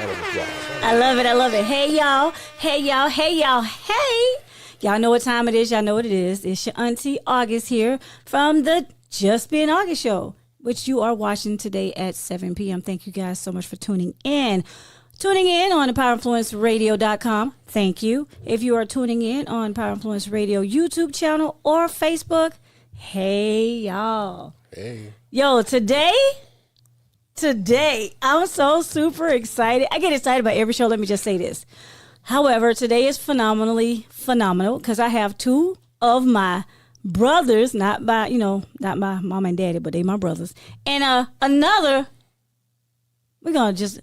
I love it. I love it. Hey, y'all. Hey, y'all. Hey, y'all. Hey. Y'all know what time it is. Y'all know what it is. It's your Auntie August here from the Just Being August show, which you are watching today at 7 p.m. Thank you guys so much for tuning in. Tuning in on PowerInfluenceRadio.com. Thank you. If you are tuning in on Power Influence Radio YouTube channel or Facebook, hey, y'all. Hey. Yo, today, I'm so super excited. I get excited about every show. Let me just say this. However, today is phenomenal because I have two of my brothers, not my mom and daddy, but they my brothers. And another, we're going to just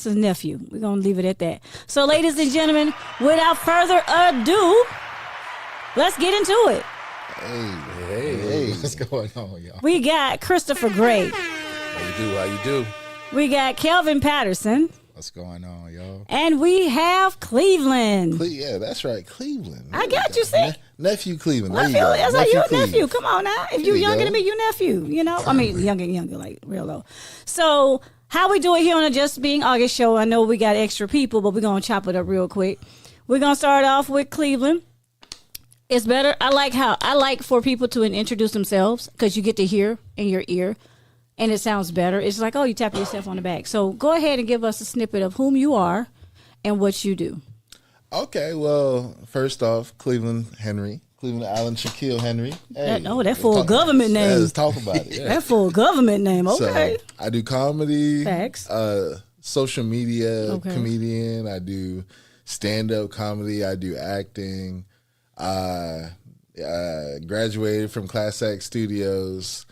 is nephew. We're going to leave it at that. So, ladies and gentlemen, without further ado, let's get into it. Hey. What's going on, y'all? We got Christopher Gray. How you do? We got Kelvin Patterson. What's going on, y'all? And we have Cleveland. Yeah, that's right, Cleveland. I got you, see? Nephew Cleveland. That's how you a nephew. Come on now. If you're younger go. than me, you nephew. You know? I mean, younger, like real low. So, how we do it here on the Just Being August show, I know we got extra people, but we're going to chop it up real quick. We're going to start off with Cleveland. It's better. I like for people to introduce themselves because you get to hear in your ear and it sounds better. It's like, oh, you tap yourself on the back. So go ahead and give us a snippet of whom you are and what you do. Okay, well, first off, Cleveland Allen Shaquille Henry. Hey, that full government name. Yeah, let's talk about it. That full government name. Okay. So, I do comedy. Facts. Social media comedian. I do stand-up comedy. I do acting. Graduated from Class Act Studios.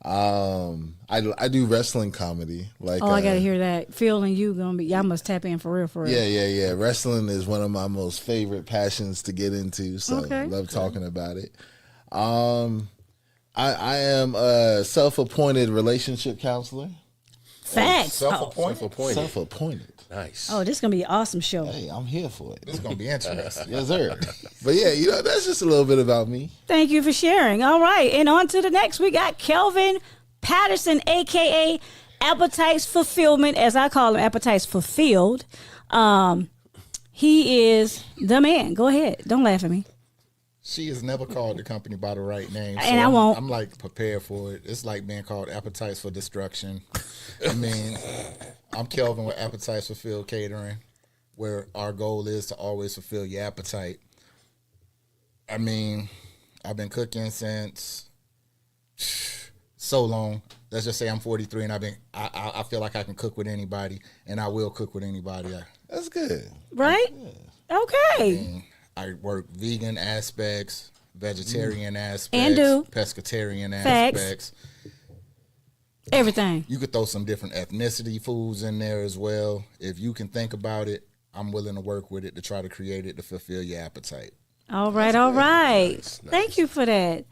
I do wrestling comedy. Like, I gotta hear that. Phil and you y'all must tap in for real. Yeah. Wrestling is one of my most favorite passions to get into. So love talking about it. I am a self-appointed relationship counselor. Facts. Self-appointed. Nice. Oh, this is gonna be an awesome show. Hey, I'm here for it. This is gonna be interesting. Yes, sir. But yeah, that's just a little bit about me. Thank you for sharing. All right, and on to the next. We got Kelvin Patterson, aka Appetites Fulfillment, as I call him, Appetites Fulfilled. He is the man. Go ahead. Don't laugh at me. She has never called the company by the right name. And I won't. I'm like prepared for it. It's like being called Appetites for Destruction. I mean, I'm Kelvin with Appetites Fulfilled Catering, where our goal is to always fulfill your appetite. I mean, I've been cooking since so long. Let's just say I'm 43 and I feel like I can cook with anybody and I will cook with anybody. That's good. Right? Yeah. Okay. I work vegan aspects, vegetarian aspects, and pescatarian Facts. aspects. Everything. You could throw some different ethnicity foods in there as well. If you can think about it, I'm willing to work with it to try to create it to fulfill your appetite. All right. Nice. Thank you for that.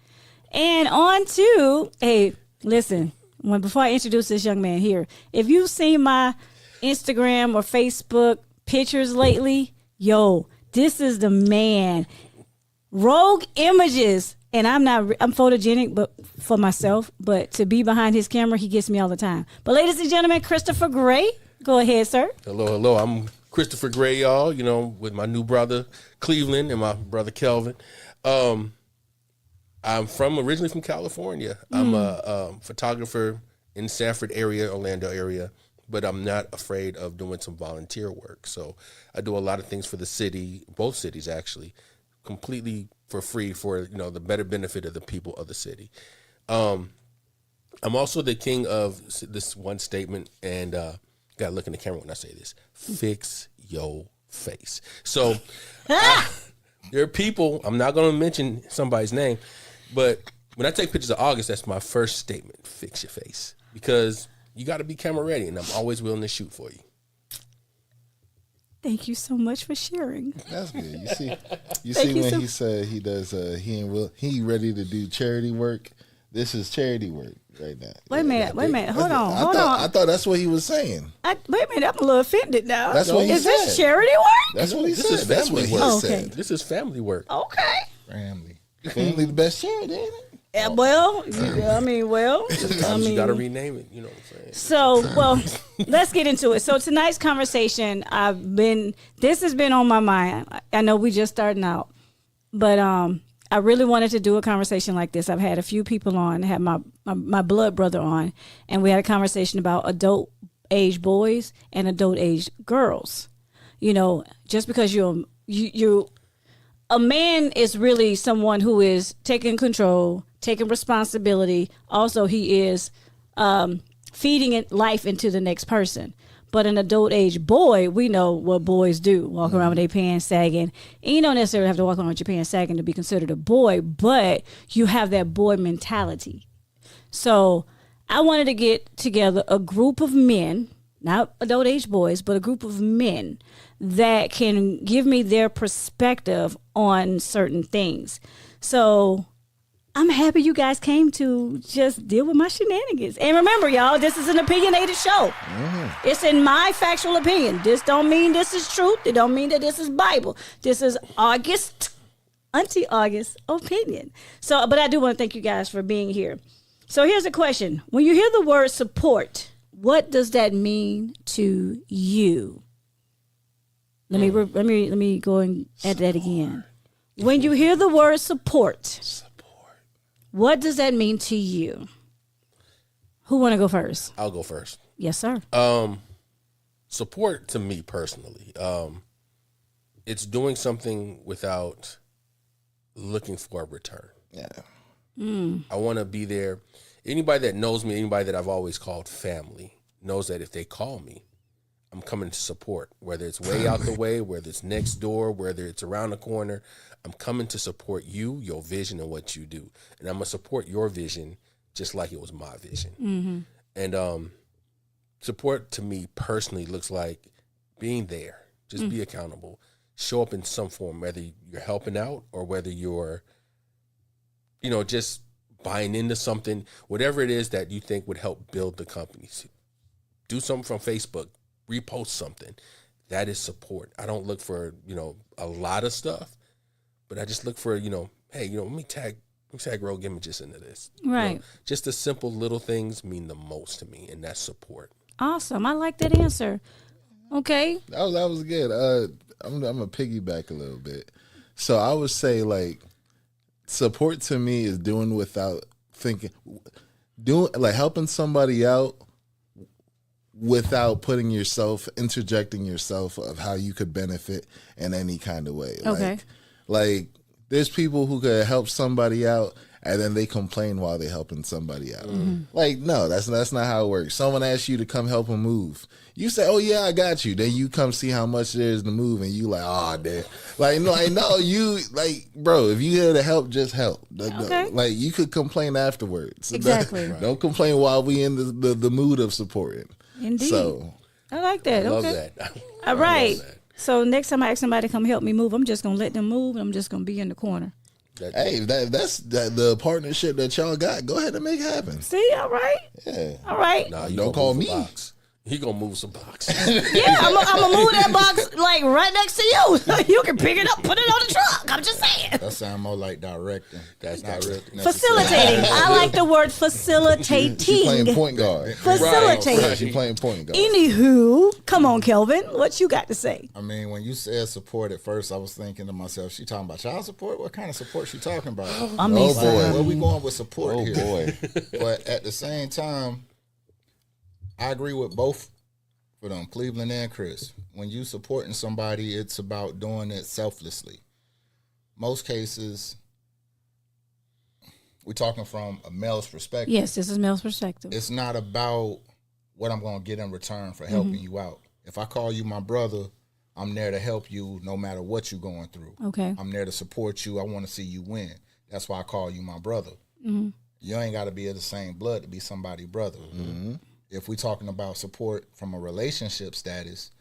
And on to, hey, listen, before I introduce this young man here, if you've seen my Instagram or Facebook pictures lately, this is the man. Rogue Images. And I'm photogenic, but for myself, but to be behind his camera, he gets me all the time. But ladies and gentlemen, Christopher Gray, go ahead, sir. Hello. I'm Christopher Gray, y'all, with my new brother, Cleveland, and my brother, Kelvin. I'm originally from California. I'm a photographer in Sanford area, Orlando area, but I'm not afraid of doing some volunteer work. So I do a lot of things for the city, both cities actually, completely for free for the better benefit of the people of the city. I'm also the king of this one statement, and gotta look in the camera when I say this: fix your face. So there are people. I'm not gonna mention somebody's name, but when I take pictures of August, that's my first statement: fix your face, because you got to be camera ready, and I'm always willing to shoot for you. Thank you so much for sharing. That's good. You see when he said he does he ready to do charity work. This is charity work right now. Wait a minute. Hold on. I thought that's what he was saying. Wait a minute. I'm a little offended now. That's what he Is said. this charity work? That's what he This said. is family work. Okay. This is family work. Okay. Family. Family the best charity, ain't it? Well, Sometimes you got to rename it. You know what I'm saying? So, well, let's get into it. So tonight's conversation, this has been on my mind. I know we just starting out, but I really wanted to do a conversation like this. I've had a few people on, had my blood brother on, and we had a conversation about adult age boys and adult age girls. You know, just because you a man is really someone who is taking control, taking responsibility. Also, he is feeding life into the next person. But an adult age boy, we know what boys do. Walk around with their pants sagging. And you don't necessarily have to walk around with your pants sagging to be considered a boy, but you have that boy mentality. So I wanted to get together a group of men, not adult age boys, but a group of men that can give me their perspective on certain things. So I'm happy you guys came to just deal with my shenanigans. And remember, y'all, this is an opinionated show. It's in my factual opinion. This don't mean this is truth. It don't mean that this is Bible. This is Auntie August's opinion. So, but I do want to thank you guys for being here. So here's a question. When you hear the word support, what does that mean to you? Let me go and add that again. When you hear the word support, what does that mean to you? Who want to go first? I'll go first. Yes, sir. Support to me personally, it's doing something without looking for a return. Yeah. I want to be there. Anybody that knows me, anybody that I've always called family, knows that if they call me, I'm coming to support, whether it's way out the way, whether it's next door, whether it's around the corner. I'm coming to support you, your vision, and what you do. And I'm going to support your vision just like it was my vision. Mm-hmm. And support to me personally looks like being there. Just be accountable. Show up in some form, whether you're helping out or whether you're, just buying into something, whatever it is that you think would help build the company. Do something from Facebook. Repost something. That is support. I don't look for, a lot of stuff, but I just look for, hey, let me tag rogue images into this. Right. Just the simple little things mean the most to me, and that's support. Awesome. I like that answer. Okay. That was good. I'm gonna piggyback a little bit. So I would say support to me is doing without thinking, helping somebody out without interjecting yourself of how you could benefit in any kind of way. Okay. Like there's people who could help somebody out and then they complain while they're helping somebody out. Mm-hmm. No, that's not how it works. Someone asks you to come help them move. You say, "Oh yeah, I got you." Then you come see how much there is to move, and you like, "Oh, damn!" No, you bro. If you here to help, just help. Okay. You could complain afterwards. Exactly. Don't complain while we in the mood of supporting. Indeed. So I like that. I love okay. that. All right. So next time I ask somebody to come help me move, I'm just gonna let them move, and I'm just gonna be in the corner. That's the partnership that y'all got. Go ahead and make it happen. See, all right. Yeah. All right. Nah, you don't call me. He gonna move some boxes. Yeah, I'm gonna move that box right next to you. You can pick it up, put it on the truck. I'm just saying. That sounds more like directing. That's not not Facilitating. I like the word facilitating. She playing point guard. Facilitating. Right. She playing point guard. Anywho, come on, Kelvin. What you got to say? I mean, when you said support at first, I was thinking to myself, she talking about child support? What kind of support she talking about? I mean, boy. Where we going with support here? Oh, boy. But at the same time, I agree with both of them, Cleveland and Chris. When you supporting somebody, it's about doing it selflessly. Most cases, we're talking from a male's perspective. Yes, this is male's perspective. It's not about what I'm going to get in return for helping you out. If I call you my brother, I'm there to help you no matter what you're going through. Okay. I'm there to support you. I want to see you win. That's why I call you my brother. Mm-hmm. You ain't got to be of the same blood to be somebody's brother. Mm-hmm. If we're talking about support from a relationship status,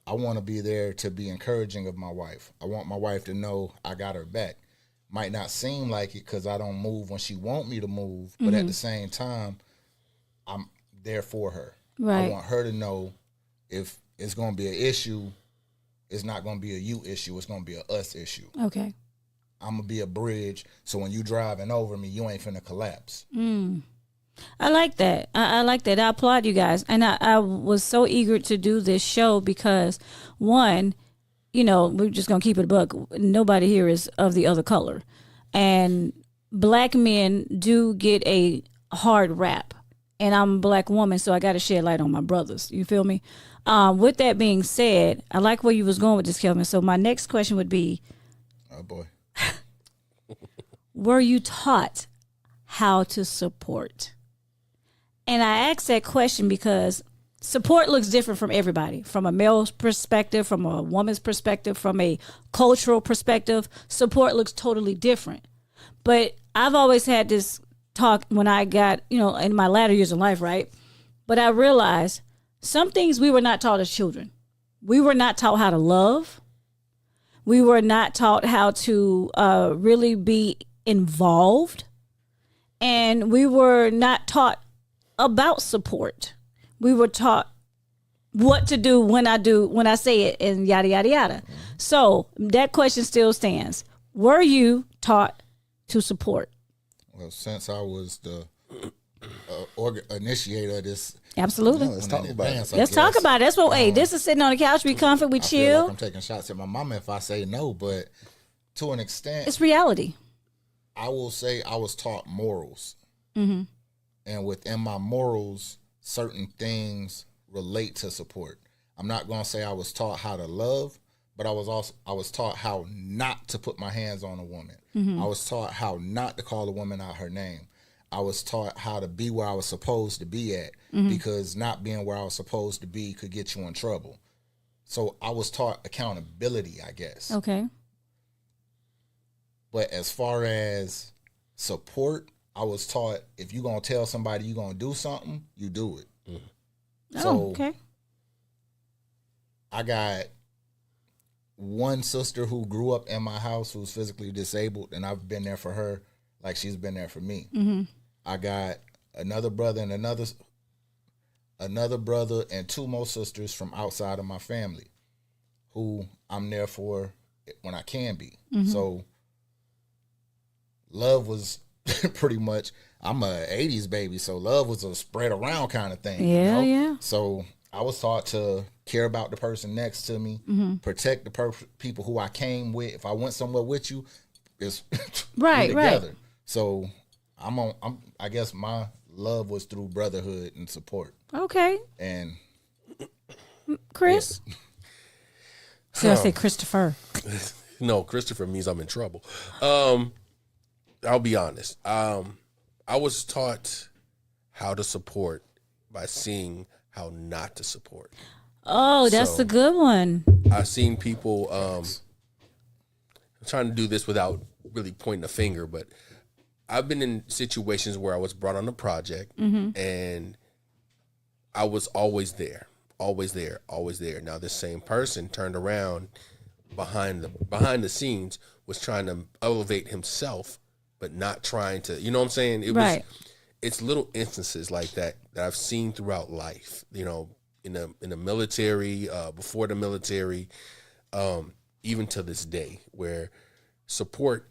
I want to be there to be encouraging of my wife. I want my wife to know I got her back. Might not seem like it because I don't move when she want me to move, but at the same time, I'm there for her. Right. I want her to know if it's going to be an issue, it's not going to be a you issue. It's going to be a us issue. Okay. I'm gonna be a bridge. So when you driving over me, you ain't finna collapse. I like that. I like that. I applaud you guys. And I was so eager to do this show because, one, we're just going to keep it a buck. Nobody here is of the other color. And black men do get a hard rap. And I'm a black woman, so I got to shed light on my brothers. You feel me? With that being said, I like where you was going with this, Kelvin. So my next question would be, Oh, boy. were you taught how to support? And I ask that question because support looks different from everybody, from a male's perspective, from a woman's perspective, from a cultural perspective. Support looks totally different. But I've always had this talk when I got, in my latter years of life, right? But I realized some things we were not taught as children. We were not taught how to love. We were not taught how to really be involved. And we were not taught about support. We were taught what to do when I say it, and yada yada yada. So that question still stands. Were you taught to support? Well, since I was the initiator of this, Absolutely. Let's talk about it. Let's talk about it. That's what. Hey, this is sitting on the couch. We comfort. We I feel chill. like I'm taking shots at my mama if I say no, but to an extent, It's reality. I will say I was taught morals. And within my morals, certain things relate to support. I'm not going to say I was taught how to love, but I was taught how not to put my hands on a woman. I was taught how not to call a woman out her name. I was taught how to be where I was supposed to be at, because not being where I was supposed to be could get you in trouble. So I was taught accountability, I guess. Okay. But as far as support, I was taught if you're going to tell somebody you're going to do something, you do it. Oh, okay. I got one sister who grew up in my house who's physically disabled, and I've been there for her like she's been there for me. I got another brother and another brother and two more sisters from outside of my family who I'm there for when I can be. So love was pretty much, I'm a 80s baby, so love was a spread around kind of thing. Yeah, yeah. So I was taught to care about the person next to me, protect the people who I came with. If I went somewhere with you, it's Right, we right. together. So I guess my love was through brotherhood and support. Okay. And Chris? So I say Christopher. No, Christopher means I'm in trouble. I'll be honest. I was taught how to support by seeing how not to support. Oh, that's So- a good one. I've seen people. I'm trying to do this without really pointing a finger, but I've been in situations where I was brought on a project and I was always there, always there, always there. Now this same person turned around behind the scenes, was trying to elevate himself, but not trying to. You know what I'm saying? Right. It's little instances like that I've seen throughout life. You know, in the military, before the military, even to this day, where support,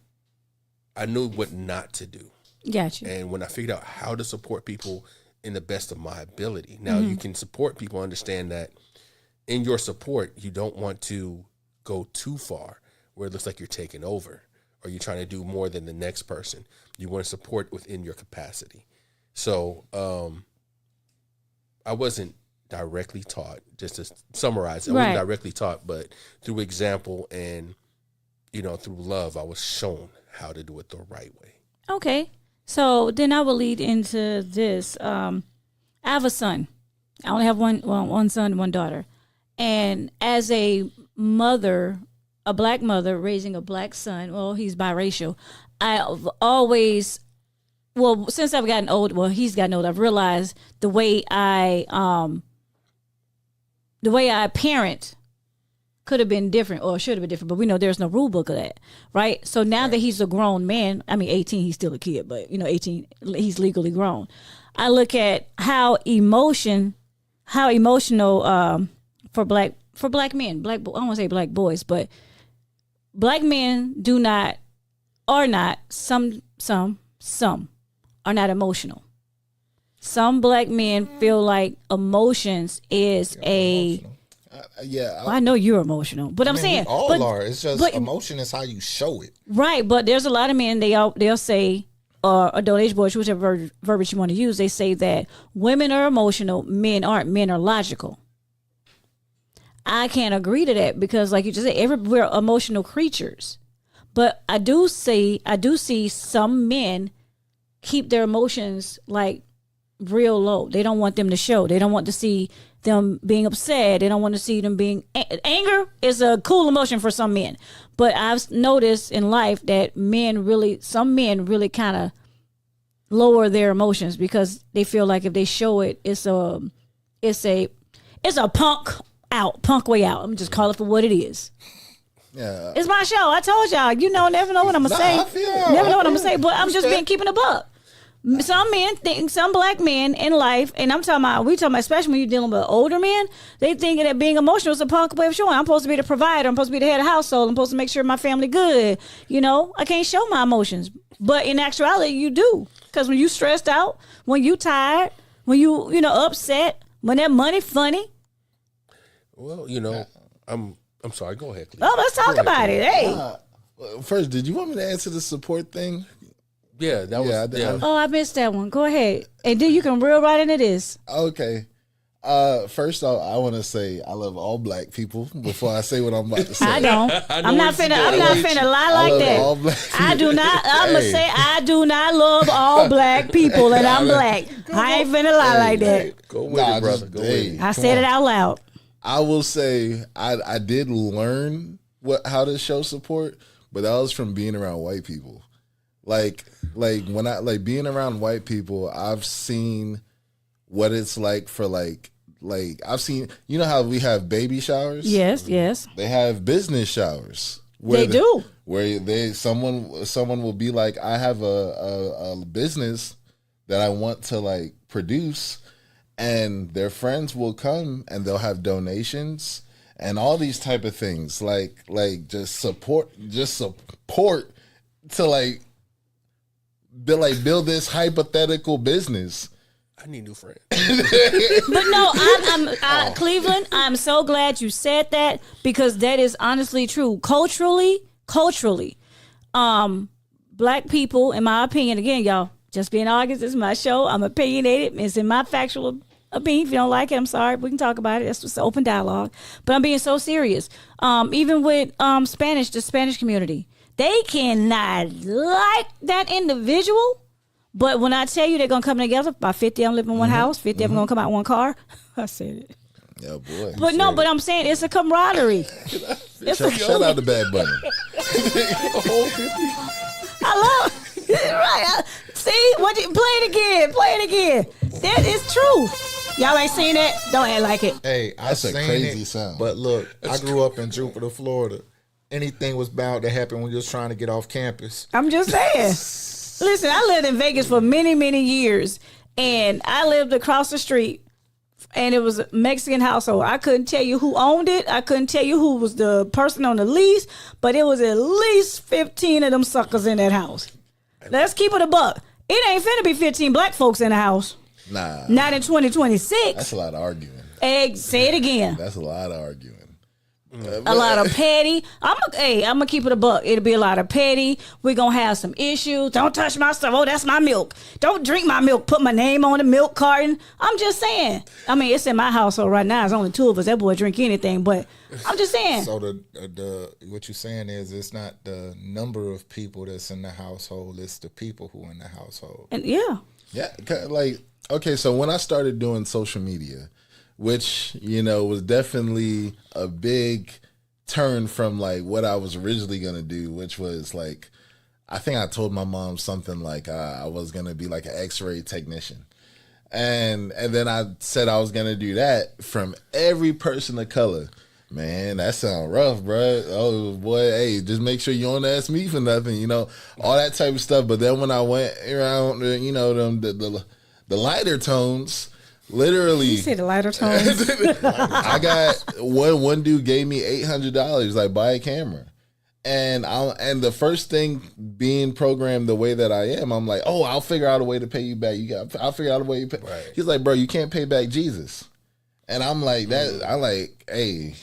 I knew what not to do. Gotcha. And when I figured out how to support people in the best of my ability, now you can support people, understand that in your support, you don't want to go too far where it looks like you're taking over or you're trying to do more than the next person. You want to support within your capacity. So I wasn't directly taught, just to summarize, I wasn't directly taught, but through example and, through love, I was shown how to do it the right way. Okay. So then I will lead into this. I have a son. I only have one son, one daughter. And as a mother, a black mother raising a black son, well, he's biracial. I've always, since I've gotten old, he's gotten old, I've realized the way I parent could have been different or should have been different, but we know there's no rule book of that, right? So now that he's a grown man, 18, he's still a kid, but 18, he's legally grown. I look at how emotional for black men, I don't want to say black boys, but black men do not are not. Some are not emotional. Some black men feel like emotions is a. Yeah, Well, I know you're emotional, but I'm saying we all but, are. It's just but- emotion is how you show it. right. But there's a lot of men they'll say, or adult age boys, whichever verbiage you want to use, they say that women are emotional, men aren't. Men are logical. I can't agree to that because, like you just said, we're emotional creatures. But I do see some men keep their emotions like real low. They don't want them to show. They don't want to see them being upset. They don't want to see them being anger is a cool emotion for some men. But I've noticed in life that some men really kind of lower their emotions because they feel like if they show it, it's a punk way out. I'm just call it for what it is. yeah. It's my show. I told y'all. Never know what I'm gonna say. I feel Never know what I'm gonna say. But I'm just being keeping a buck. Some men think, some black men in life, and we talking about, especially when you're dealing with older men, they think that being emotional is a punk way of showing. I'm supposed to be the provider. I'm supposed to be the head of the household. I'm supposed to make sure my family good. I can't show my emotions. But in actuality, you do. Because when you stressed out, when you tired, when you upset, when that money funny. Well, I'm sorry. Go ahead, Cleve. Oh, let's talk about it. Hey. First, did you want me to answer the support thing? Yeah, that was. Yeah. Oh, I missed that one. Go ahead. And then you can reel right into this. Okay. First off, I want to say I love all black people before I say what I'm about to say. I don't. I'm not finna lie like that. All black I do not. I'm gonna say I do not love all black people, and I'm black. I ain't finna lie like that. Go with it, brother. Go with it. I said it out loud. I will say I did learn how to show support, but that was from being around white people. Like when I being around white people, I've seen what it's like for like I've seen, how we have baby showers? Yes. They have business showers. They do. Where someone will be like, I have a business that I want to like produce, and their friends will come and they'll have donations and all these type of things, like just support to build this hypothetical business. I need new friends. But no, I'm Cleveland. I'm so glad you said that because that is honestly true. Culturally, black people, in my opinion, again, y'all, just being August, this is my show. I'm opinionated. It's in my factual opinion. If you don't like it, I'm sorry. We can talk about it. That's just open dialogue. But I'm being so serious. Even with Spanish, the Spanish community, they cannot like that individual. But when I tell you they're going to come together, by 50 of them live in one house, 50 of them going to come out in one car. I said it. Yeah, boy. But no, but I'm saying it's a camaraderie. Shout out to Bad Bunny. I love it. Right. See? Play it again. That is true. Y'all ain't seen it? Don't act like it. Hey, That's a crazy sound. But look, I grew up in Jupiter, Florida. Anything was bound to happen when you was trying to get off campus. I'm just saying. Listen, I lived in Vegas for many, many years, and I lived across the street, and it was a Mexican household. I couldn't tell you who owned it. I couldn't tell you who was the person on the lease, but it was at least 15 of them suckers in that house. Let's keep it a buck. It ain't finna be 15 black folks in the house. Nah. Not in 2026. That's a lot of arguing. Say it again. That's a lot of arguing. A lot of petty. I'm gonna keep it a buck. It'll be a lot of petty. We're gonna have some issues. Don't touch my stuff. Oh, that's my milk. Don't drink my milk. Put my name on the milk carton. I'm just saying. I mean, it's in my household right now. It's only two of us. That boy drink anything. But I'm just saying. So the what you're saying is it's not the number of people that's in the household. It's the people who are in the household. And yeah. Okay, so when I started doing social media, which, was definitely a big turn from like what I was originally going to do, which was like, I think I told my mom something like I was going to be like an X-ray technician. And then I said I was going to do that from every person of color. Man, that sounds rough, bro. Oh, boy, hey, just make sure you don't ask me for nothing, all that type of stuff. But then when I went around, the lighter tones, literally, You say the lighter tones. I got one dude gave me $800, like buy a camera, And the first thing being programmed the way that I am, I'm like, oh, I'll figure out a way to pay you back. I'll figure out a way to pay. Right. He's like, bro, you can't pay back Jesus. And I'm like, I like, hey,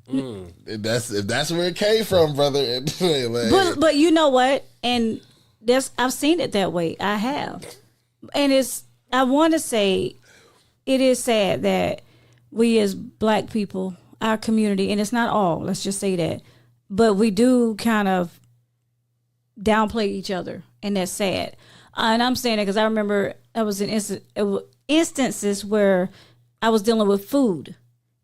if that's where it came from, brother. Like, but you know what? And I've seen it that way. I have, and I want to say, it is sad that we as Black people, our community, and it's not all. Let's just say that. But we do kind of downplay each other, and that's sad. And I'm saying that because I remember I was in instances where I was dealing with food,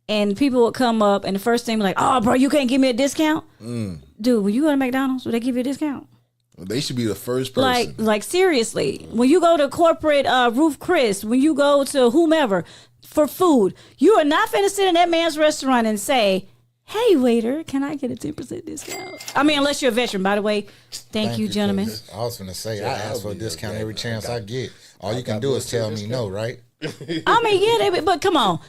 and people would come up, and the first thing was like, "Oh, bro, you can't give me a discount, dude. When you go to McDonald's, will they give you a discount?" they should be the first person. Like seriously, when you go to corporate Ruth Chris, when you go to whomever for food, you are not finna sit in that man's restaurant and say, "Hey, waiter, can I get a 10% discount?" I mean, unless you're a veteran, by the way. Thank you, gentlemen. I was going to say, I ask for a discount every chance I get. All you can do is tell me no, right? I mean, yeah, but come on.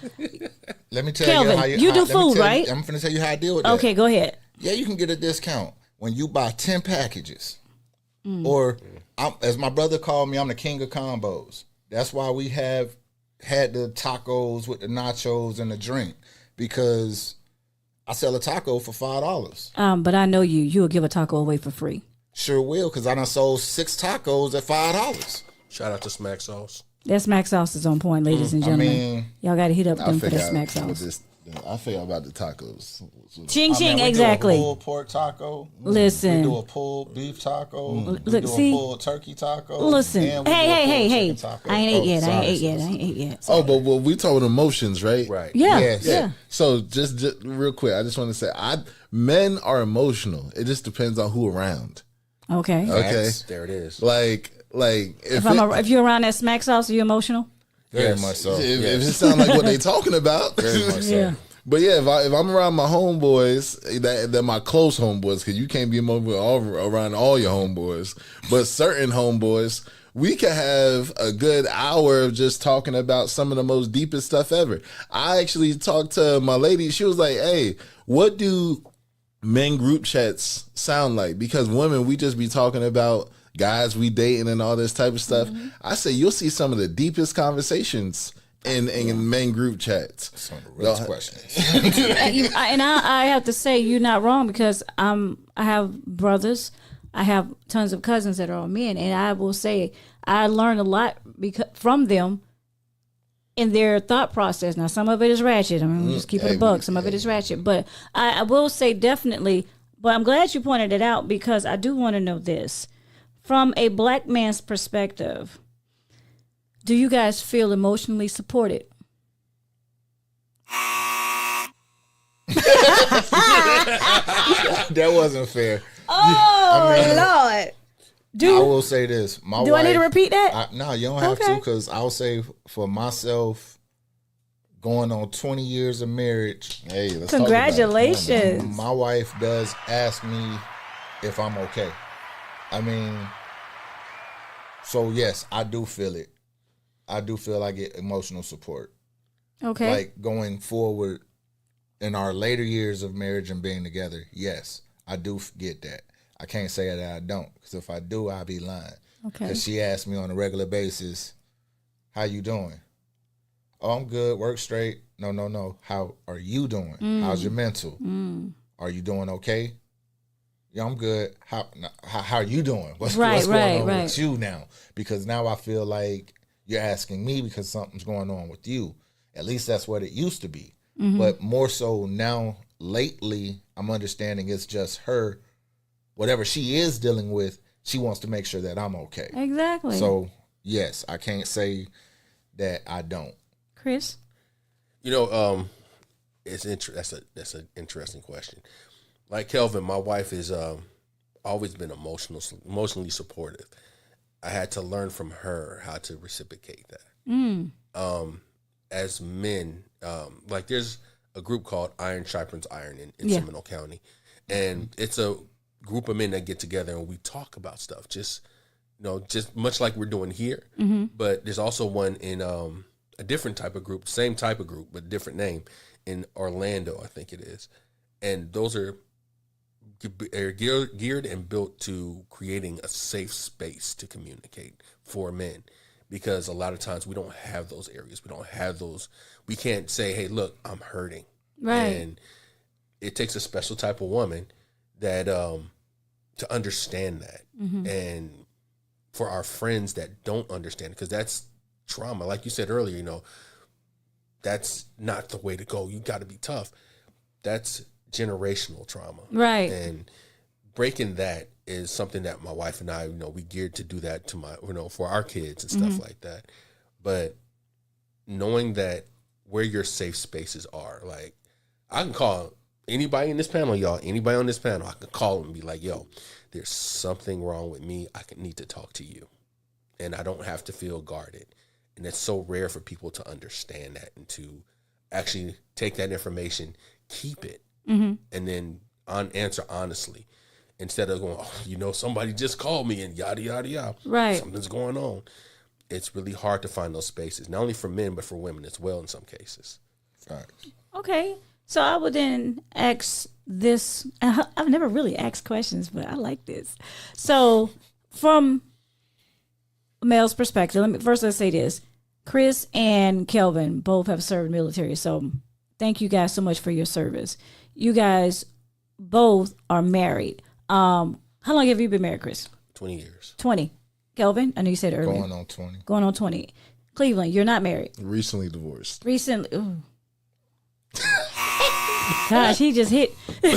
Let me tell Kelvin, you how you do food, right? I'm going to tell you how I deal with that. Okay, go ahead. Yeah, you can get a discount when you buy 10 packages. Or, as my brother called me, I'm the king of combos. That's why we have had the tacos with the nachos and the drink. Because I sell a taco for $5. But I know you will give a taco away for free. Sure will, because I done sold 6 tacos at $5. Shout out to Smack Sauce. That smack sauce is on point, ladies and gentlemen. Y'all got to hit up them for that smack sauce. I figure about the tacos. Ching ching, we exactly. do a pulled pork taco. Listen. We do a pulled beef taco. We Look, do see? a pulled turkey taco. Listen. And we do a Hey. pulled chicken taco. I ain't ate sorry, yet. Oh, but we talking emotions, right? Right. Yeah. Yes. Yeah. So just real quick, I just want to say, men are emotional. It just depends on who around. Okay. Okay, There it is. like If you're around that smack sauce, are you emotional? Very Yes. much so. if it sounds like what they talking about. Very much so. Yeah. But yeah, if I'm around my homeboys, they're my close homeboys, because you can't be around all your homeboys. But certain homeboys, we could have a good hour of just talking about some of the most deepest stuff ever. I actually talked to my lady. She was like, "Hey, what do men group chats sound like?" Because women, we just be talking about guys we dating and all this type of stuff. I say you'll see some of the deepest conversations in men group chats. Some of the realest questions. And I have to say you're not wrong, because I have brothers, I have tons of cousins that are all men, and I will say I learned a lot from them in their thought process. Now, some of it is ratchet. I mean, just keep it a buck. Some of it is ratchet, but I will say definitely. But I'm glad you pointed it out, because I do want to know this from a Black man's perspective. Do you guys feel emotionally supported? That wasn't fair. Oh, Lord. I will say this. My Do wife, I need to repeat that? No, you don't have to, Okay. because I'll say for myself, going on 20 years of marriage, Hey, let's Congratulations. my wife does ask me if I'm okay. I mean, so yes, I do feel it. I do feel I get emotional support. Okay. Like going forward in our later years of marriage and being together, yes, I do get that. I can't say that I don't, because if I do, I'll be lying. Okay. Because she asks me on a regular basis, "How you doing?" "Oh, I'm good. Work straight." No. "How are you doing? How's your mental? Are you doing okay?" "Yeah, I'm good." How are you doing? What's going on with you now? Because now I feel like you're asking me because something's going on with you. At least that's what it used to be. But more so now, lately, I'm understanding it's just her. Whatever she is dealing with, she wants to make sure that I'm okay. Exactly. So, yes, I can't say that I don't. Chris? You know, that's an interesting question. Like Kelvin, my wife is always been emotionally supportive. I had to learn from her how to reciprocate that. As men, like there's a group called Iron Sharpens Iron in Seminole County, and it's a group of men that get together and we talk about stuff, just much like we're doing here. But there's also one in a different type of group, same type of group but different name, in Orlando, I think it is. And those are are geared and built to creating a safe space to communicate for men, because a lot of times we don't have those areas. We don't have those. We can't say, "Hey, look, I'm hurting." Right. And it takes a special type of woman that to understand that, and for our friends that don't understand, because that's trauma. Like you said earlier, that's not the way to go. You got to be tough. That's generational trauma. Right. And breaking that is something that my wife and I, we geared to do that to for our kids and stuff like that. But knowing that where your safe spaces are, like I can call anybody in this panel, y'all, anybody on this panel, I can call them and be like, yo, there's something wrong with me. I need to talk to you. And I don't have to feel guarded. And it's so rare for people to understand that and to actually take that information, keep it, and then answer honestly, instead of going, somebody just called me and yada, yada, yada. Right. Something's going on. It's really hard to find those spaces, not only for men, but for women as well in some cases. Facts. Okay. So I would then ask this. I've never really asked questions, but I like this. So from a male's perspective, let's say this. Chris and Kelvin both have served military. So thank you guys so much for your service. You guys both are married. How long have you been married, Chris? 20 years. 20. Kelvin, I know you said earlier. Going on 20. Going on 20. Cleveland, you're not married. Recently divorced. Recently. Ooh. Gosh, he just hit. Yeah.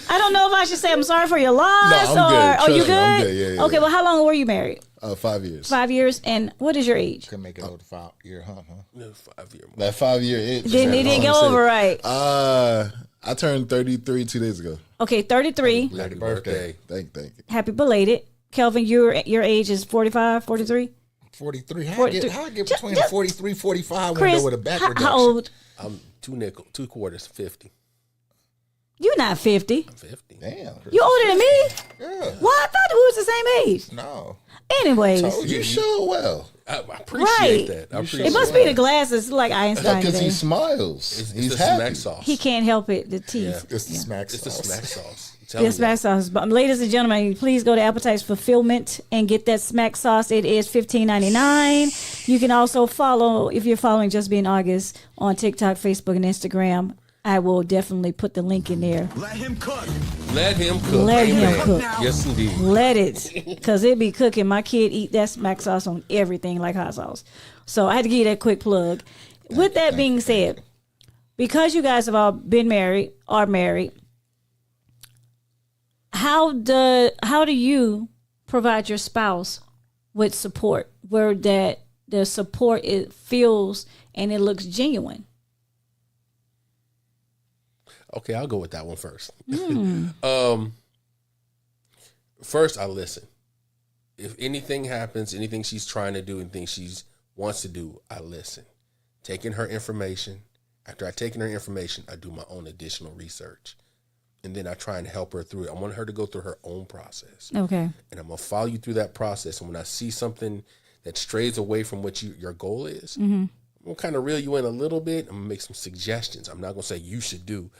I don't know if I should say I'm sorry for your loss. No, I'm good. Are you Trust good? me, I'm good. Yeah. Okay, well, how long were you married? 5 years. 5 years. And what is your age? Could make it over 5 year hump, huh? No, 5 year. That 5 year itch. Didn't go over right. I turned 33 2 days ago. Okay, 33. Happy birthday. Thank you. Happy belated. Kelvin, your age is 45, 43? 43. How 43. I get between the 43, 45 Chris, window with a back reduction? how old? I'm 2 quarters, 50. You're not 50. I'm 50. Damn. You older than me? Yeah. Well, I thought we was the same age. No. Anyways. You sure well. I appreciate that. I appreciate It must be the glasses like Einstein. Because he today. smiles. It's He's the happy. smack sauce. He can't help it. The teeth. It's the smack It's the sauce. smack sauce. The smack sauce. But ladies and gentlemen, please go to Appetite's Fulfillment and get that smack sauce. It is $15.99. You can also follow, if you're following Just Being August on TikTok, Facebook, and Instagram. I will definitely put the link in there. Let him cook. Let him cook. Let him Amen. cook. Yes, indeed. Let it, because it be cooking. My kid eat that smack sauce on everything like hot sauce. So I had to give you that quick plug. With that being said, because you guys have all been married, are married, how do you provide your spouse with support where that the support it feels and it looks genuine? Okay, I'll go with that one first. First, I listen. If anything happens, anything she's trying to do, anything she wants to do, I listen. Taking her information. After I've taken her information, I do my own additional research. And then I try and help her through it. I want her to go through her own process. Okay. And I'm going to follow you through that process. And when I see something that strays away from what your goal is, I'm going to kind of reel you in a little bit. I'm going to make some suggestions. I'm not going to say you should do.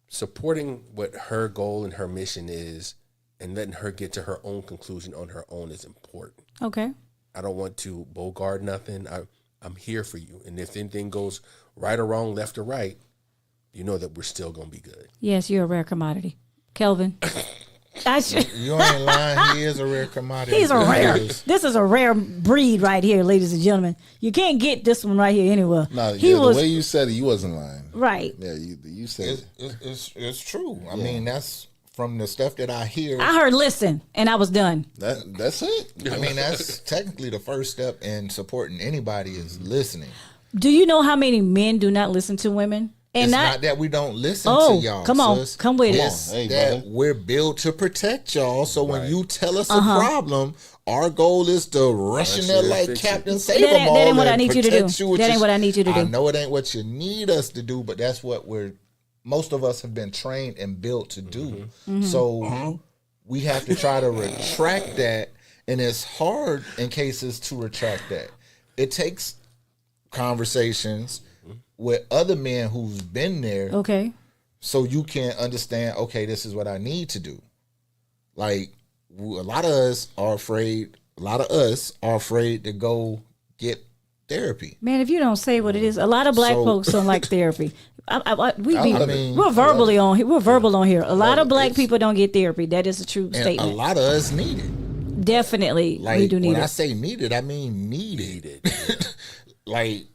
Supporting what her goal and her mission is and letting her get to her own conclusion on her own is important. Okay. I don't want to bogart nothing. I'm here for you. And if anything goes right or wrong, left or right, you know that we're still going to be good. Yes, you're a rare commodity. Kelvin. You ain't lying. He is a rare commodity. He's a rare. This is a rare breed right here, ladies and gentlemen. You can't get this one right here anywhere. No, he the was way you said it, you wasn't lying. right. Yeah, you said it. It's true. I mean, that's from the stuff that I hear. I heard listen, and I was done. That's it. I mean, that's technically the first step in supporting anybody is listening. Do you know how many men do not listen to women? And It's not that we don't listen to Oh, y'all. come on. sis. Come with it. It's Hey, that brother. we're built to protect y'all. So when you tell us a problem, our goal is to rush in there it, like fix Captain it. Save That them ain't- all. that ain't what I and need you to do. protect with That ain't your- what I need you to I do. know it ain't what you need us to do, but that's what most of us have been trained and built to do. So we have to try to retract that. And it's hard in cases to retract that. It takes conversations with other men who's been there Okay. so you can understand, okay, this is what I need to do. Like, a lot of us are afraid to go get therapy. Man, if you don't say what it is, a lot of black folks don't like therapy. We're verbally on here. We're verbal on here. A lot of black people don't get therapy. That is a true statement. A lot of us need it. Definitely, like, we do need it. When I say need it, I mean need it. Like,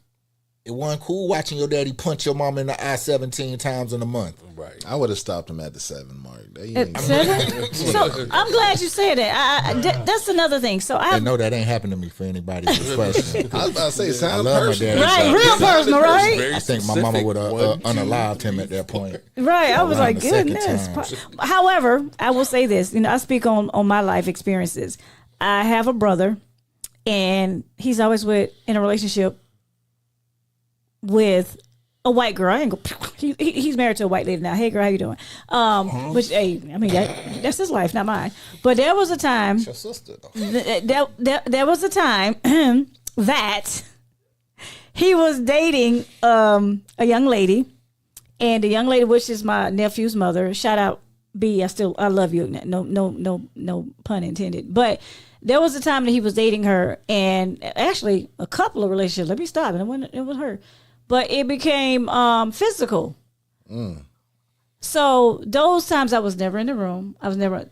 it wasn't cool watching your daddy punch your mom in the eye 17 times in a month. Right. I would have stopped him at the 7 mark. At 7? So I'm glad you said that. That's another thing. So I know that ain't happened to me for anybody who's questioning. I was about to say, it sounds my personal. daddy. Right, real personal, right? I think my mama would have unalived him at that point. Right. I was Around like, the second goodness. time. However, I will say this. I speak on my life experiences. I have a brother, and he's always in a relationship with a white girl. I ain't go. He's married to a white lady now. Hey, girl, how you doing? Which, hey, I mean that's his life, not mine. But there was a time. It's your sister, though. There was a time that he was dating a young lady, and the young lady, which is my nephew's mother. Shout out B. I love you. No pun intended. But there was a time that he was dating her, and actually a couple of relationships. Let me stop. And it was her. But it became physical. So those times I was never in the room. I was never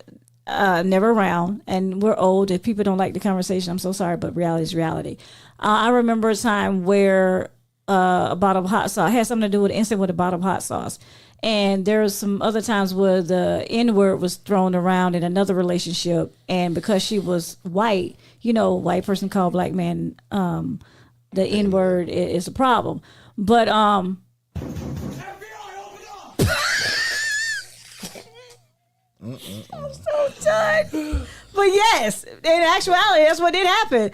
around. And we're old. If people don't like the conversation, I'm so sorry, but reality is reality. I remember a time where a bottle of hot sauce had something to do with an incident with a bottle of hot sauce. And there was some other times where the N-word was thrown around in another relationship. And because she was white, white person called black man, the N-word is a problem. But I'm so done. But yes, in actuality, that's what did happen.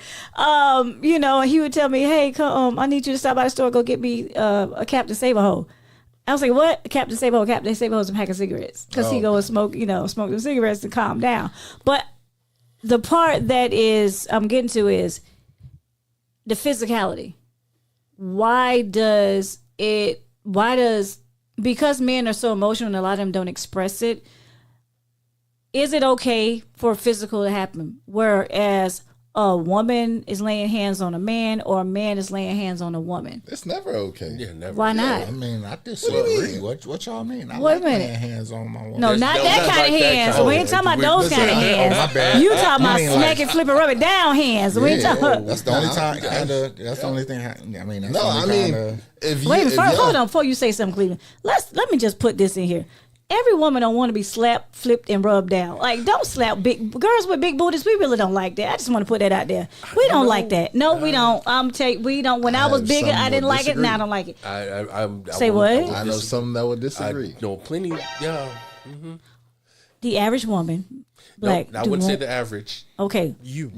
He would tell me, "Hey, come, I need you to stop by the store, go get me a Captain Save-A-Ho." I was like, "What? Captain Save-A-Ho? Captain Save-A-Ho is a pack of cigarettes." Because he go and smoke the cigarettes to calm down. But the part that I'm getting to is the physicality. Because men are so emotional and a lot of them don't express it, is it okay for physical to happen? Whereas a woman is laying hands on a man or a man is laying hands on a woman. It's never okay. Yeah, never. Why not? I mean, I disagree. What y'all mean? I Wait like a minute. laying hands on my woman. No, not that kind of hands. We ain't talking about those kind of hands. my bad. You talking about mean, smack and flip and rub it down hands. We ain't talking. That's the only time. That's the only thing. I mean, that's No, the I only mean, kinda, if you, Wait, if hold on. Before you say something, Cleveland, let me just put this in here. Every woman don't want to be slapped, flipped, and rubbed down. Like, don't slap big girls with big booties. We really don't like that. I just want to put that out there. We don't like that. No, we don't. We don't. When I was bigger, I didn't like it. Now I don't like it. Say what? I know some that would disagree. I know plenty. Yeah. The average woman, black. No, I wouldn't say the average. Okay. you.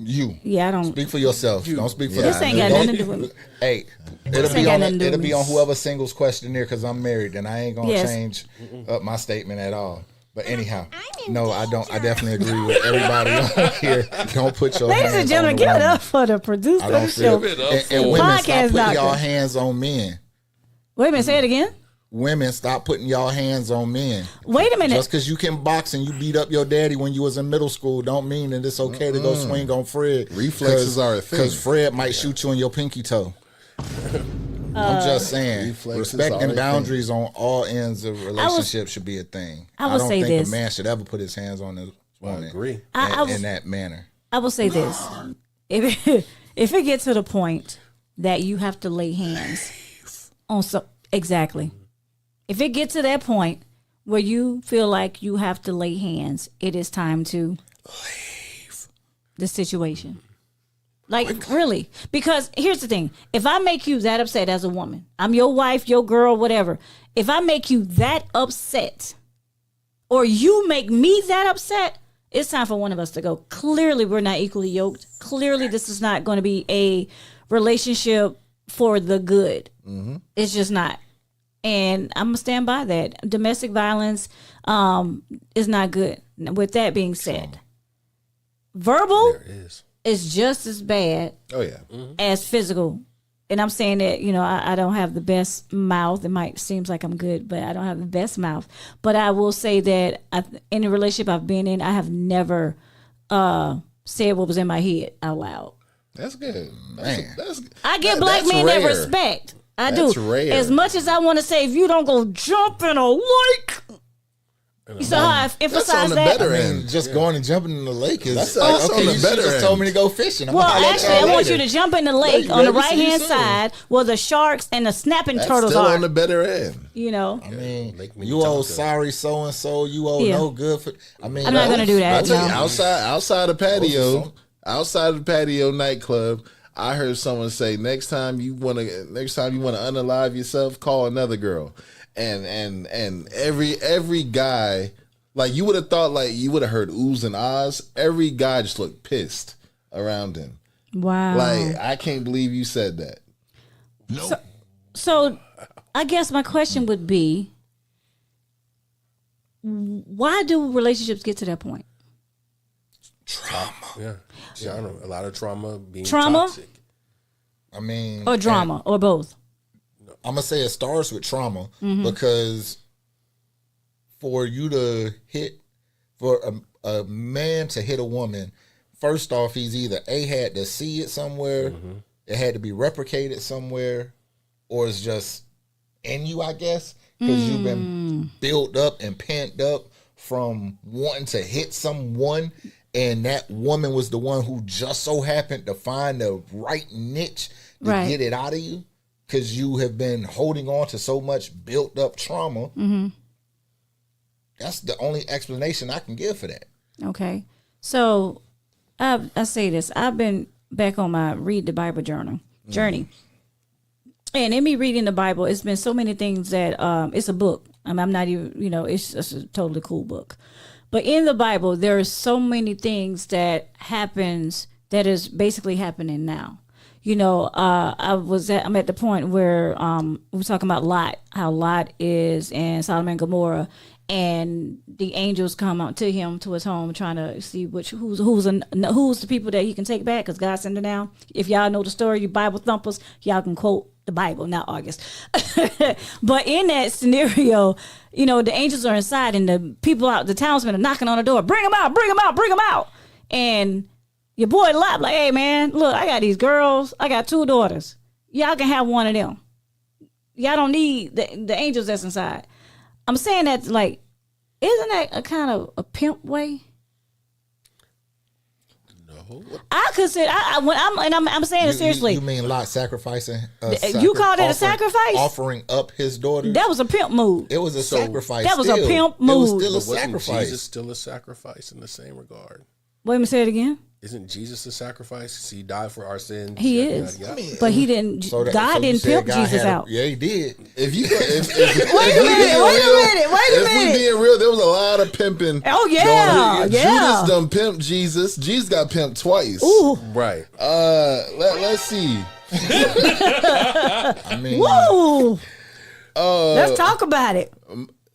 Yeah, I don't. Speak for yourself. Don't speak for This ain't got nothing to do with me. Hey, This ain't got nothing to do it'll with be me. on whoever singles questionnaire because I'm married and I ain't gonna Yes. change up my statement at all. But anyhow, no, I don't. I definitely agree with everybody on here. Don't put your Ladies hands and gentlemen, on give the it woman. up for the producer I of don't the show. feel. And women, Podcast stop putting doctor. y'all hands on men. Wait a minute, say it again. Women, stop putting y'all hands on men. Wait a minute. Just because you can box and you beat up your daddy when you was in middle school, don't mean that it's okay to go swing on Fred. Reflexes are a thing. Because Fred might shoot you in your pinky toe. I'm just saying, Reflexes are respecting a boundaries on all ends of relationships should be a thing. I will don't say think this. a man should ever put his hands on his woman. I agree. In that manner. I will say this: if it gets to the point that you have to lay hands on exactly, if it gets to that point where you feel like you have to lay hands, it is time to leave the situation. Like, really, because here's the thing: if I make you that upset as a woman, I'm your wife, your girl, whatever. If I make you that upset, or you make me that upset, it's time for one of us to go. Clearly, we're not equally yoked. Clearly, this is not going to be a relationship for the good. It's just not. And I'm going to stand by that. Domestic violence is not good. With that being said, verbal There it is. is just as bad Oh yeah. as physical and I'm saying that, I don't have the best mouth. It might seems like I'm good, but I don't have the best mouth. But I will say that in a relationship I've been in, I have never said what was in my head out loud. That's good. Man. I give black men that respect. That's do. rare. As much as I want to say, if you don't go jump in a lake. You saw how I emphasize that? Just going and jumping in the lake is that's okay. on the You better just end. told me to go fishing. Well, actually, I want you to jump in the lake on the right hand soon. side where the sharks and the snapping That's turtles still are. on the better end. I mean, Make me you talk owe to- sorry so and so. You owe no good for. I'm not gonna do that. I tell you, No. outside the patio nightclub, I heard someone say, next time you want to unalive yourself, call another girl, and every guy. Like, you would have thought, like, you would have heard oohs and ahs. Every guy just looked pissed around him. Wow. Like, I can't believe you said that. No. So I guess my question would be, why do relationships get to that point? trauma. Yeah. A lot of trauma being Trauma? toxic. I mean, Or drama, or both? I'm gonna say it starts with trauma Mm-hmm. because for you to hit, for a man to hit a woman, first off, he's either had to see it somewhere, it had to be replicated somewhere, or it's just in you, I guess, because you've been built up and pent up from wanting to hit someone, and that woman was the one who just so happened to find the right niche to Right. get it out of you, because you have been holding on to so much built up trauma. That's the only explanation I can give for that. Okay. So I say this. I've been back on my read the Bible journey. And in me reading the Bible, it's been so many things that it's a book. I'm not even, it's just a totally cool book. But in the Bible, there are so many things that happens that is basically happening now. I'm at the point where we were talking about Lot, how Lot is in Sodom and Gomorrah, and the angels come out to him, to his home, trying to see who's the people that he can take back, because God sent them down. If y'all know the story, you Bible thumpers, y'all can quote the Bible, not August. But in that scenario, the angels are inside, and the people out, the townsmen are knocking on the door, bring them out, bring them out, bring them out. And your boy Lot like, hey man, look, I got these girls, I got 2 daughters. Y'all can have one of them. Y'all don't need the angels that's inside. I'm saying that, like, isn't that a kind of a pimp way? No. I consider, I'm saying it seriously. You mean Lot sacrificing? You called it a sacrifice? Offering up his daughter? That was a pimp move. It was a sacrifice. That was a still. pimp It was move. still a Wasn't sacrifice. Jesus still a sacrifice in the same regard? Wait a minute, say it again. Isn't Jesus a sacrifice? He died for our sins. He yada, is. yada, yada. But he didn't, So that- God so you didn't said pimp God Jesus had a- out. Yeah, he did. If you, Wait a minute. being real, there was a lot of pimping. Oh, yeah, going. yeah. Judas done pimped Jesus. Jesus got pimped twice. Ooh, Right. Let's see. I mean, woo. Let's talk about it.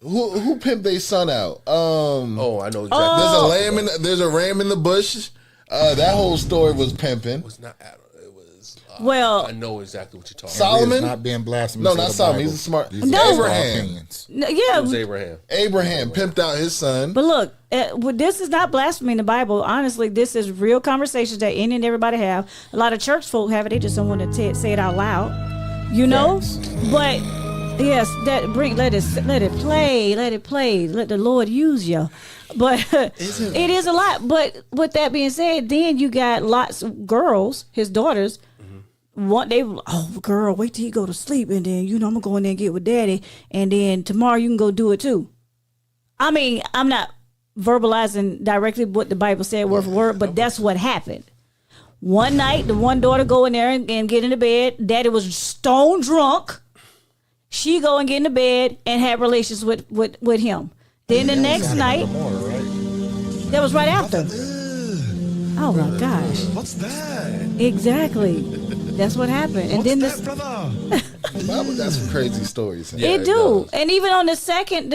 Who pimped their son out? Oh, I know exactly. There's a ram in the bush. That whole story was pimping. It was not Adam. It was. Well, I know exactly what you're talking Solomon? it's not being blasphemous. No, of not the Solomon. Bible. He's a smart. These are No. our Abraham. opinions. yeah. about. It was Abraham. Abraham pimped out his son. But look, this is not blasphemy in the Bible. Honestly, this is real conversations that any and everybody have. A lot of church folk have it. They just don't want to say it out loud, Facts. But yes, let it play. Let the Lord use you. But it is a lot. But with that being said, then you got lots of girls, his daughters. Girl, wait till he go to sleep, and then I'm gonna go in there and get with daddy, and then tomorrow you can go do it too. I mean, I'm not verbalizing directly what the Bible said word for word, but that's what happened. One night, the one daughter go in there and get into bed. Daddy was stone drunk. She go and get into bed and have relations with him. Then the next night, Gomorrah, right? that was right after. Oh my gosh! What's that? Exactly. That's what happened. And What's then that, brother? The Bible got some crazy stories. Yeah, it it do. does. And even on the second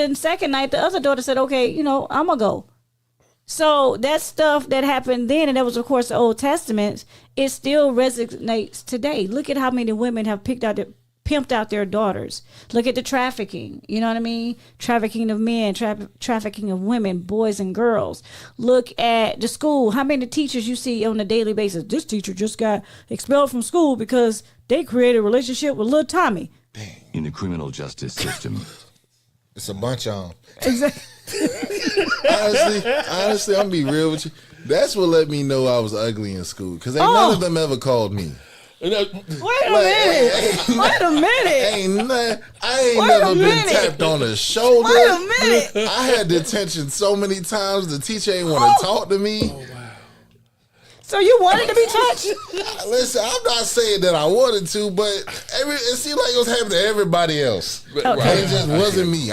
night, the other daughter said, "Okay, I'm gonna go." So that stuff that happened then, and that was of course the Old Testament, it still resonates today. Look at how many women have pimped out their daughters. Look at the trafficking. You know what I mean? Trafficking of men, trafficking of women, boys and girls. Look at the school. How many teachers you see on a daily basis? This teacher just got expelled from school because they created a relationship with little Tommy. In the criminal justice system. It's a bunch of them. Exactly. honestly, I'm gonna be real with you. That's what let me know I was ugly in school. Because ain't none of them ever called me. Wait a minute. Wait a minute. I ain't never been tapped on the shoulder. Wait a minute. I had detention so many times the teacher ain't want to talk to me. So you wanted to be touched? Listen, I'm not saying that I wanted to, but it seemed like it was happening to everybody else. Okay. It just wasn't me.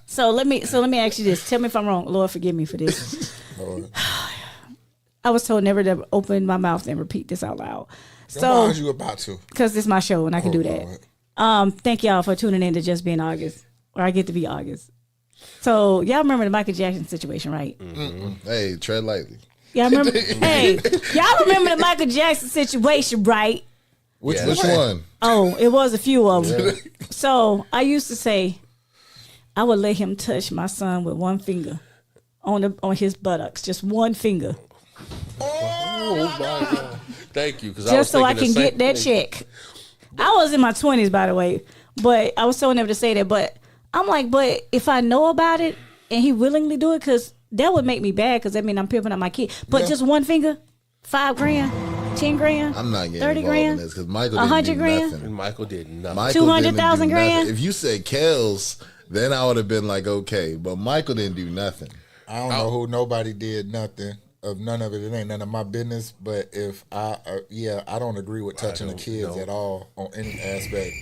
So let me ask you this. Tell me if I'm wrong. Lord, forgive me for this. I was told never to open my mouth and repeat this out loud. So, why are you about to? Because it's my show and I can do that. Lord. Thank y'all for tuning in to Just Being August, or I get to be August. So y'all remember the Michael Jackson situation, right? Mm-hmm. Hey, tread lightly. Y'all remember? Hey, y'all remember the Michael Jackson situation, right? Which one? Oh, it was a few of them. So I used to say I would let him touch my son with one finger on his buttocks, just one finger. Oh my God. Thank you. Just so I can get that check. I was in my 20s, by the way, but I was so never to say that. But I'm like, but if I know about it and he willingly do it, because that would make me bad, because that means I'm pimping out my kid. But just one finger, $5,000, 10 grand, I'm not getting 30 involved grand, in this because Michael didn't 100 do grand. nothing. And Michael did nothing. Michael 200,000 didn't do nothing. grand? If you said Kels, then I would have been like, okay. But Michael didn't do nothing. I don't know who nobody did nothing. Of none of it, it ain't none of my business. But if I don't agree with touching the kids at all on any aspect.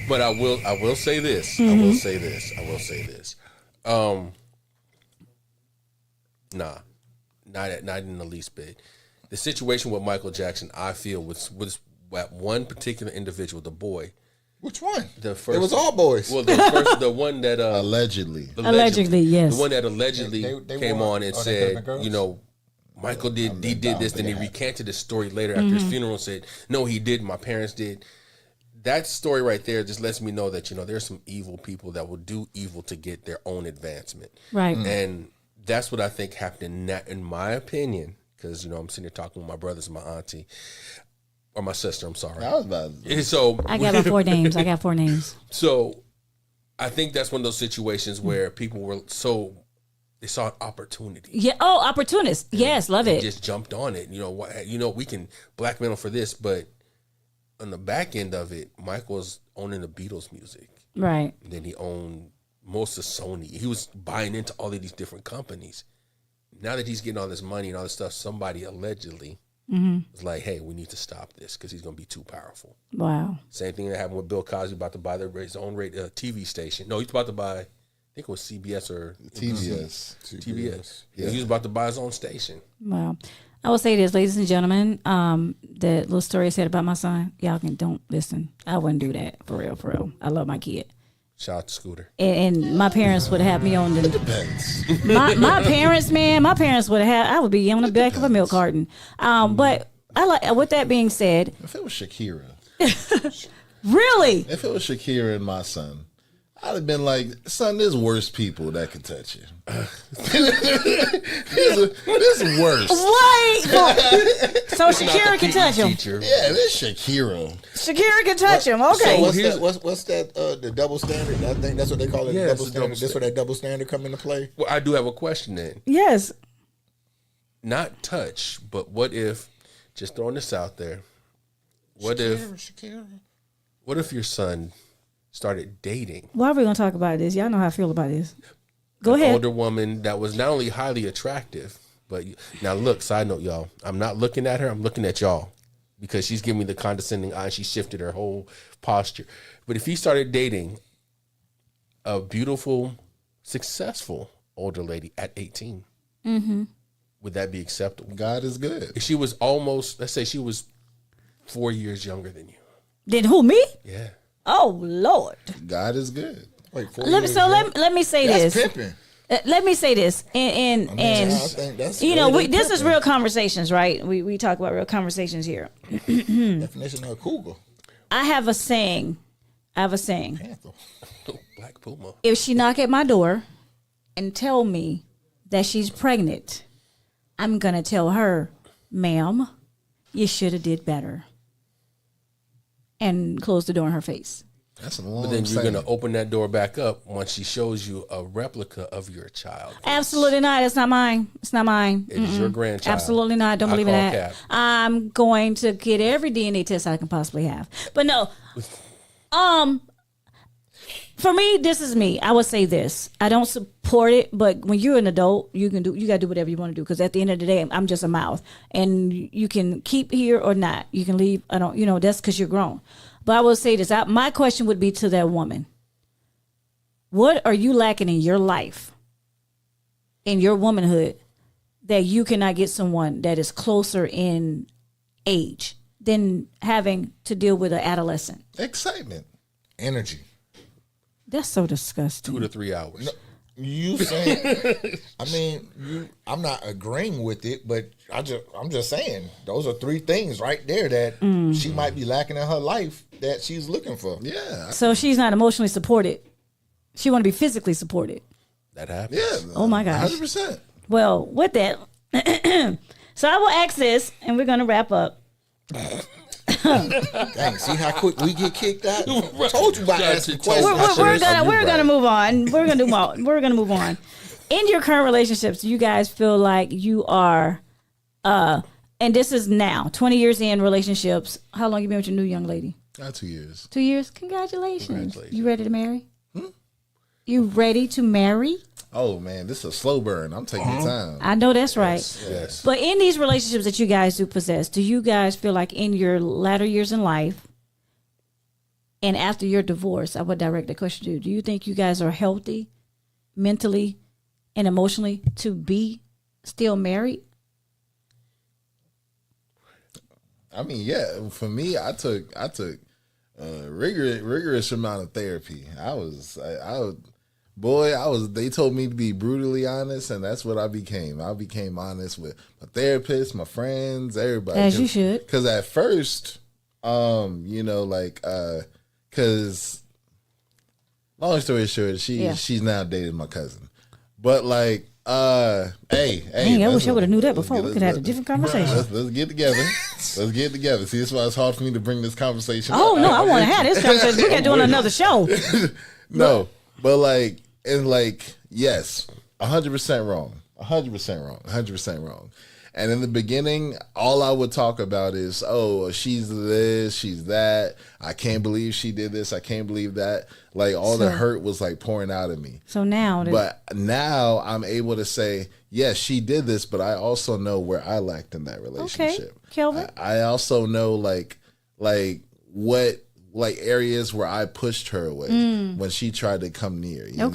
But I will say this. I will say this. Nah, not in the least bit. The situation with Michael Jackson, I feel, was at one particular individual, the boy. Which one? The first. It was all boys. Well, the one that Allegedly, yes, the one that allegedly They came were- on and they could have been said, girls? you know, Michael did this, then he recanted his story later after his funeral and said, no, he didn't. My parents did. That story right there just lets me know that, you know, there's some evil people that will do evil to get their own advancement. right. And that's what I think happened in my opinion, because, you know, I'm sitting here talking with my brothers and my auntie, or my sister, I'm sorry. I was about to, So I got my 4 names. I got 4 names. So I think that's one of those situations where people were they saw an opportunity. Yeah. Oh, opportunist. Yes, love They it. just jumped on it. You know, we can blackmail him for this, but on the back end of it, Mike was owning the Beatles music. Right. And then he owned most of Sony. He was buying into all of these different companies. Now that he's getting all this money and all this stuff, somebody allegedly was like, hey, we need to stop this because he's going to be too powerful. Wow. Same thing that happened with Bill Cosby, about to buy his own TV station. No, he's about to buy, I think it was CBS or TBS. TBS. Yeah. He was about to buy his own station. Wow. I will say this, ladies and gentlemen, that little story I said about my son, y'all don't listen. I wouldn't do that. For real, for real. I love my kid. Shout out to Scooter. And my parents would have me on the Depends. my parents, man, my parents would have I would be on the back of a milk carton. But I like, with that being said, If it was Shakira, really? if it was Shakira and my son, I'd have been like, son, there's worse people that could touch you. There's worse. What? So Shakira can touch him. Teacher. Yeah, there's Shakira. Shakira can touch him. Okay. So what's here's- that? What's that? The double standard. I think that's what they call it. Yeah, Double it's a double standard. That's where that double standard come into play. Well, I do have a question then. Yes. Not touch, but what if, just throwing this out there, what if your son started dating Why are we gonna talk about this? Y'all know how I feel about this. Go an ahead. older woman that was not only highly attractive, but now look, side note, y'all, I'm not looking at her, I'm looking at y'all because she's giving me the condescending eye. She shifted her whole posture. But if he started dating a beautiful, successful older lady at 18, would that be acceptable? God is good. If she was almost, let's say she was 4 years younger than you. Then who, me? Yeah. Oh Lord. God is good. Wait, 4 Let me years so young? let me say That's this. pimping. let me say this, and I think that's you know, very this is different. real conversations, right? We talk about real conversations here. Definition of cougar. I have a saying. Panther. Black Puma. If she knock at my door and tell me that she's pregnant, I'm gonna tell her, ma'am, you should have did better, and close the door in her face. That's a long. But then you're saying. going to open that door back up once she shows you a replica of your child. Absolutely not. It's not mine. It's not mine. It is your grandchild. Absolutely not. Don't I believe in call that. cap. I'm going to get every DNA test I can possibly have. But no, for me, this is me. I would say this. I don't support it, but when you're an adult, you gotta do whatever you want to do. Because at the end of the day, I'm just a mouth, and you can keep here or not. You can leave. I don't. That's because you're grown. But I will say this. My question would be to that woman: what are you lacking in your life, in your womanhood, that you cannot get someone that is closer in age than having to deal with an adolescent? Excitement. Energy. That's so disgusting. 2 to 3 hours. You saying? I mean, I'm not agreeing with it, but I'm just saying those are 3 things right there that she might be lacking in her life that she's looking for. Yeah. So she's not emotionally supported. She want to be physically supported. That happens. Yeah. Oh my gosh. 100%. Well, with that, so I will ask this, and we're going to wrap up. Dang, see how quick we get kicked out? Told you about asking questions. We're gonna move on. We're gonna move on. In your current relationships, do you guys feel like you are, and this is now 20 years in relationships? How long you been with your new young lady? 2 years. 2 years. Congratulations. You ready to marry? You ready to marry? Oh man, this is a slow burn. I'm taking time. I know that's right. Yes. But in these relationships that you guys do possess, do you guys feel like in your latter years in life and after your divorce, I would direct the question to you, do you think you guys are healthy mentally and emotionally to be still married? I mean, yeah. For me, I took rigorous amount of therapy. They told me to be brutally honest, and that's what I became. I became honest with my therapist, my friends, everybody. As you should. Because at first, because long story short, she's now dating my cousin. But hey, Dang, I wish I would have knew that before. We could have had a different conversation. Let's get together. Let's get together. See, that's why it's hard for me to bring this conversation up. Oh, no, I want to have this conversation. We got to do it on another show. No, but yes, 100% wrong. 100% wrong. And in the beginning, all I would talk about is, oh, she's this, she's that. I can't believe she did this. I can't believe that. All the hurt was pouring out of me. So now. But now I'm able to say, yes, she did this, but I also know where I lacked in that relationship. Okay, Kelvin. I also know what areas where I pushed her away when she tried to come near. You know,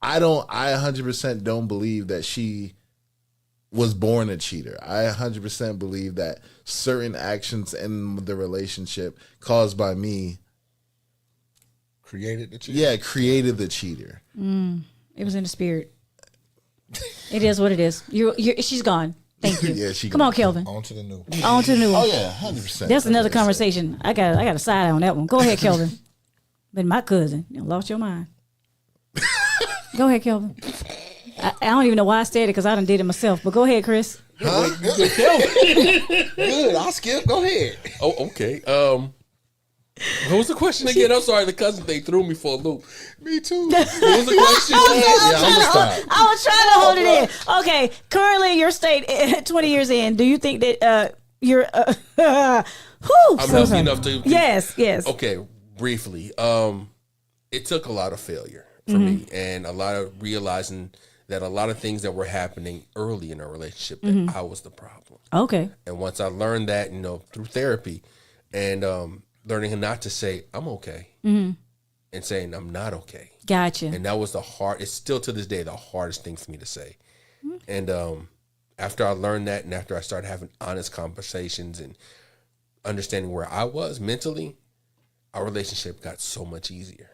I 100% don't believe that she was born a cheater. I 100% believe that certain actions in the relationship caused by me Created the cheater. Yeah, created the cheater. It was in the spirit. It is what it is. She's gone. Thank you. Yeah, Come on, Kelvin. On to the new. On to the new one. Oh yeah, 100%. That's another conversation. I got a side on that one. Go ahead, Kelvin. But my cousin, you lost your mind. Go ahead, Kelvin. I don't even know why I said it because I done did it myself. But go ahead, Chris. Good. I'll skip. Go ahead. Oh, okay. What was the question again? I'm sorry, the cousin thing threw me for a loop. Me too. What was the question? I was trying to hold it in. Okay, currently your state, 20 years in, do you think that you're I'm healthy enough to. Yes. Okay, briefly. It took a lot of failure for me and a lot of realizing that a lot of things that were happening early in our relationship that I was the problem. Okay. And once I learned that, through therapy and learning not to say I'm okay and saying I'm not okay. Gotcha. And that was it's still to this day the hardest thing for me to say. And after I learned that and after I started having honest conversations and understanding where I was mentally, our relationship got so much easier.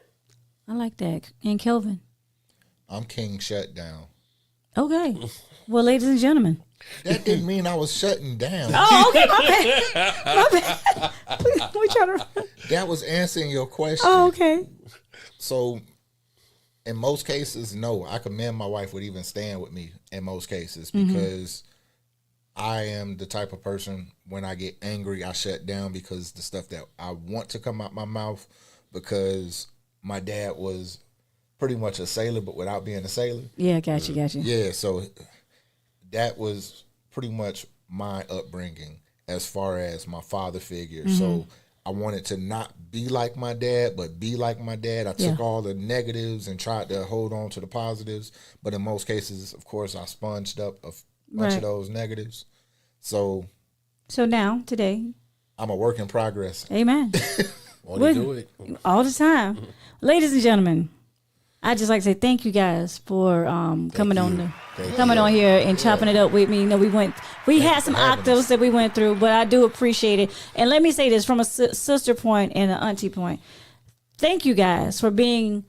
I like that. And Kelvin? I'm King Shutdown. Okay. Well, ladies and gentlemen. That didn't mean I was shutting down. Oh, okay, my bad. My bad. We trying to. That was answering your question. Oh, okay. So, in most cases, no. I commend my wife with even staying with me in most cases because I am the type of person, when I get angry, I shut down because the stuff that I want to come out my mouth, because my dad was pretty much a sailor, but without being a sailor. Yeah, got you. Yeah, so that was pretty much my upbringing as far as my father figure. So I wanted to not be like my dad, but be like my dad. I took all the negatives and tried to hold on to the positives. But in most cases, of course, I sponged up a bunch of those negatives. So now, today. I'm a work in progress. Amen. Want to do it. All the time. Ladies and gentlemen, I'd just like to say thank you guys for coming on here and chopping it up with me. You know, we had some octaves that we went through, but I do appreciate it. And let me say this from a sister point and an auntie point. Thank you guys for being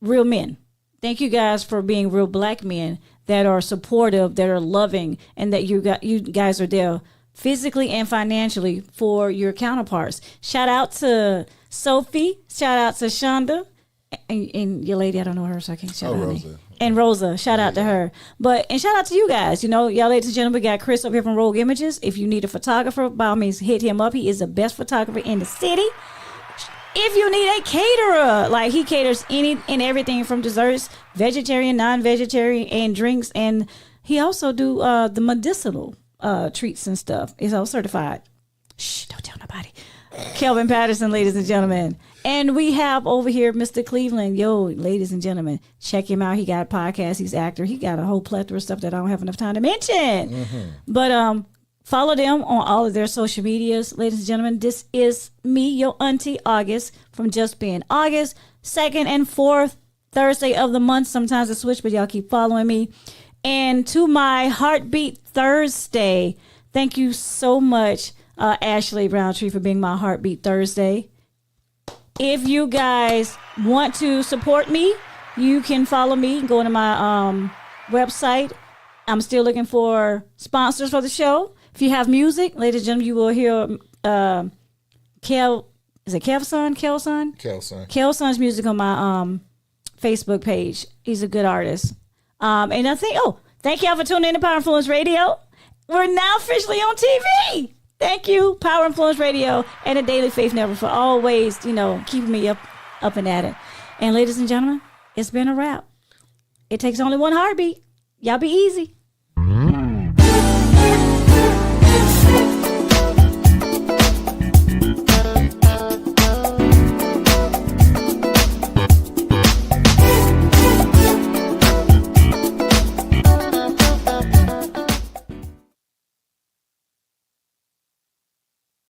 real men. Thank you guys for being real black men that are supportive, that are loving, and that you guys are there physically and financially for your counterparts. Shout out to Sophie. Shout out to Shonda. And your lady, I don't know her, so I can't shout out her name. And Rosa, shout out to her. And shout out to you guys. You know, y'all ladies and gentlemen, we got Chris up here from Rogue Images. If you need a photographer, by all means, hit him up. He is the best photographer in the city. If you need a caterer, like he caters any and everything from desserts, vegetarian, non-vegetarian, and drinks. And he also do the medicinal treats and stuff. He's all certified. Shh, don't tell nobody. Kelvin Patterson, ladies and gentlemen. And we have over here Mr. Cleveland. Yo, ladies and gentlemen, check him out. He got a podcast. He's an actor. He got a whole plethora of stuff that I don't have enough time to mention. But follow them on all of their social medias. Ladies and gentlemen, this is me, your auntie August, from Just Being August, 2nd and 4th Thursday of the month. Sometimes I switch, but y'all keep following me. And to my Heartbeat Thursday, thank you so much, Ashley Browntree, for being my Heartbeat Thursday. If you guys want to support me, you can follow me. Go to my website. I'm still looking for sponsors for the show. If you have music, ladies and gentlemen, you will hear Kelson's music on my Facebook page. He's a good artist. And I think, thank y'all for tuning in to Power Influence Radio. We're now officially on TV. Thank you, Power Influence Radio and the Daily Faith Network, for always, keeping me up and at it. And ladies and gentlemen, it's been a wrap. It takes only one heartbeat. Y'all be easy.